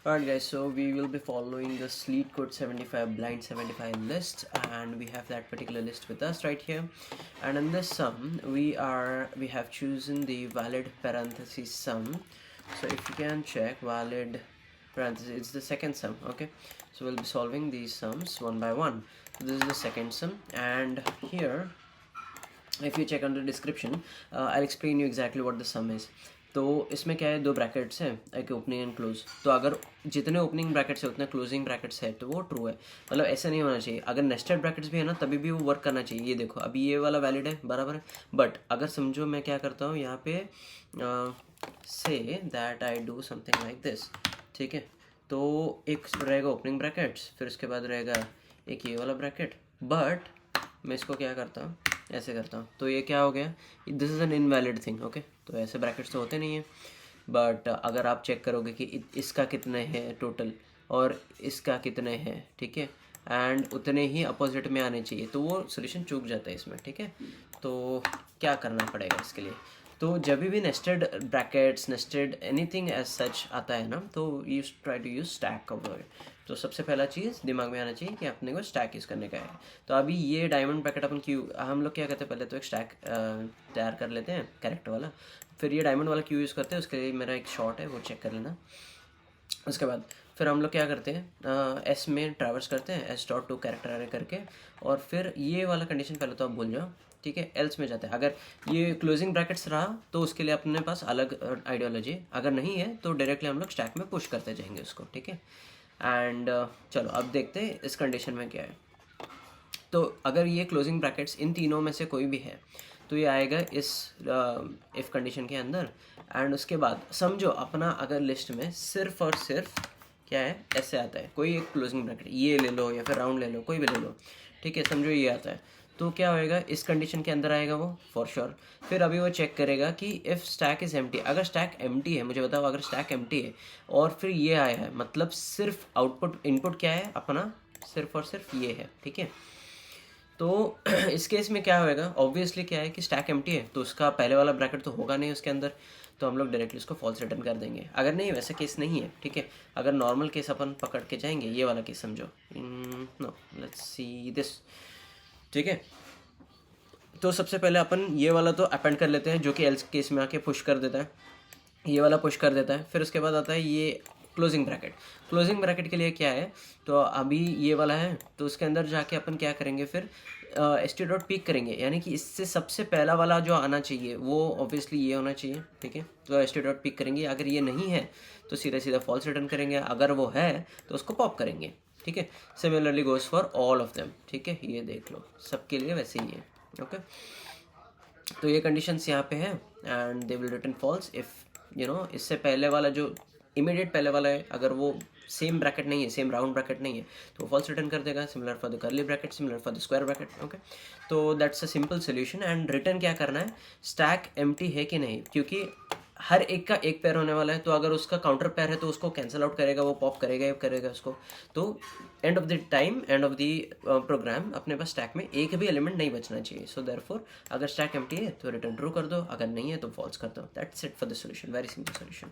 Alright guys, so we will be following the Sleet Code 75 blind 75 list, and we have that particular list with us right here. And in this sum we have chosen the valid parenthesis sum. So if you can check valid parenthesis, it's the second sum. Okay, so we'll be solving these sums one by one. So this is the second sum, and here if you check under description, I'll explain you exactly what the sum is. तो इसमें क्या है, दो brackets हैं, एक opening and close. तो अगर जितने ओपनिंग ब्रैकेट्स है उतने क्लोजिंग ब्रैकेट्स है तो वो ट्रू है. मतलब ऐसा नहीं होना चाहिए. अगर नेस्टेड ब्रैकेट्स भी है ना तभी भी वो वर्क करना चाहिए. ये देखो अभी ये वाला वैलिड है, बराबर है. बट अगर समझो मैं क्या करता हूँ यहाँ पे, say that I do something like this. ठीक है, तो एक रहेगा ओपनिंग ब्रैकेट्स, फिर उसके बाद रहेगा एक ये वाला ब्रैकेट. बट मैं इसको क्या करता हूँ, ऐसे करता हूँ. तो ये क्या हो गया, this is an invalid thing. Okay, तो ऐसे ब्रैकेट्स तो होते नहीं हैं. बट अगर आप चेक करोगे कि इसका कितने हैं टोटल और इसका कितने हैं, ठीक है, एंड उतने ही अपोजिट में आने चाहिए, तो वो सोल्यूशन चूक जाता है इसमें. ठीक है, तो क्या करना पड़ेगा इसके लिए. तो जब भी nested brackets, nested anything as such आता है ना, तो you try to use stack over. तो सबसे पहला चीज़ दिमाग में आना चाहिए कि अपने को स्टैक यूज़ करने का है. तो अभी ये डायमंड ब्रैकेट अपन क्यों, हम लोग क्या करते हैं, पहले तो एक स्टैक तैयार कर लेते हैं कैरेक्टर वाला, फिर ये डायमंड वाला क्यों यूज़ करते हैं, उसके लिए मेरा एक शॉर्ट है वो चेक कर लेना. उसके बाद फिर हम लोग क्या करते हैं, एस में ट्रैवर्स करते हैं, एस डॉट टू कैरेक्टर अरे करके, और फिर ये वाला कंडीशन पहले तो आप भूल जाओ. ठीक है, एल्स में जाते हैं. अगर ये क्लोजिंग ब्रैकेट्स रहा तो उसके लिए अपने पास अलग आइडियोलॉजी, अगर नहीं है तो डायरेक्टली हम लोग स्टैक में पुश करते जाएंगे उसको. ठीक है, एंड चलो अब देखते हैं इस कंडीशन में क्या है. तो अगर ये क्लोजिंग ब्रैकेट्स इन तीनों में से कोई भी है तो ये आएगा इस इफ़ कंडीशन के अंदर. एंड उसके बाद समझो अपना अगर लिस्ट में सिर्फ और सिर्फ क्या है, ऐसे आता है कोई एक क्लोजिंग ब्रैकेट, ये ले लो या फिर राउंड ले लो, कोई भी ले लो. ठीक है, समझो ये आता है, तो क्या होएगा, इस कंडीशन के अंदर आएगा वो फॉर श्योर. फिर अभी वो चेक करेगा कि इफ़ स्टैक इज़ एम्प्टी. अगर स्टैक एम्प्टी है, मुझे बताओ, अगर स्टैक एम्प्टी है और फिर ये आया है, मतलब सिर्फ आउटपुट, इनपुट क्या है अपना, सिर्फ और सिर्फ ये है. ठीक है, तो इस केस में क्या होएगा, ऑब्वियसली क्या है कि स्टैक एम्प्टी है तो उसका पहले वाला ब्रैकेट तो होगा नहीं उसके अंदर, तो हम लोग डायरेक्टली उसको फॉल्स रिटर्न कर देंगे. अगर नहीं, वैसा केस नहीं है. ठीक है, अगर नॉर्मल केस अपन पकड़ के जाएंगे, ये वाला केस समझो, नो लेट्स सी दिस. ठीक है, तो सबसे पहले अपन ये वाला तो अपेंड कर लेते हैं जो कि एल्स केस में आके पुश कर देता है, ये वाला पुश कर देता है. फिर उसके बाद आता है ये क्लोजिंग ब्रैकेट. क्लोजिंग ब्रैकेट के लिए क्या है, तो अभी ये वाला है, तो उसके अंदर जाके अपन क्या करेंगे, फिर एस टी डॉट पीक करेंगे, यानी कि इससे सबसे पहला वाला जो आना चाहिए वो ऑब्वियसली ये होना चाहिए. ठीक है, तो एस टी डॉट पीक करेंगे. अगर ये नहीं है तो सीधा सीधा फॉल्स रिटर्न करेंगे, अगर वो है तो उसको पॉप करेंगे. ठीक है, similarly goes for all of them. ठीक है, ये देख लो सबके लिए वैसे ही है. ओके, तो ये कंडीशंस यहाँ पे है and they will return false if you know, इससे पहले वाला जो इमीडिएट पहले वाला है, अगर वो सेम ब्रैकेट नहीं है, सेम राउंड ब्रैकेट नहीं है, तो वो फॉल्स रिटर्न कर देगा. Similar for the curly bracket, similar for the square bracket. Okay, तो that's a simple solution. And return क्या करना है, स्टैक एम्प्टी है कि नहीं, क्योंकि हर एक का एक पैर होने वाला है, तो अगर उसका काउंटर पैर है तो उसको कैंसिल आउट करेगा, वो पॉप करेगा उसको. तो end of the time, end of the program, अपने पास स्टैक में एक भी एलिमेंट नहीं बचना चाहिए. सो देयरफॉर अगर स्टैक एम्प्टी है तो रिटर्न ट्रू कर दो, अगर नहीं है तो फॉल्स कर दो. That's it for the solution, very simple solution.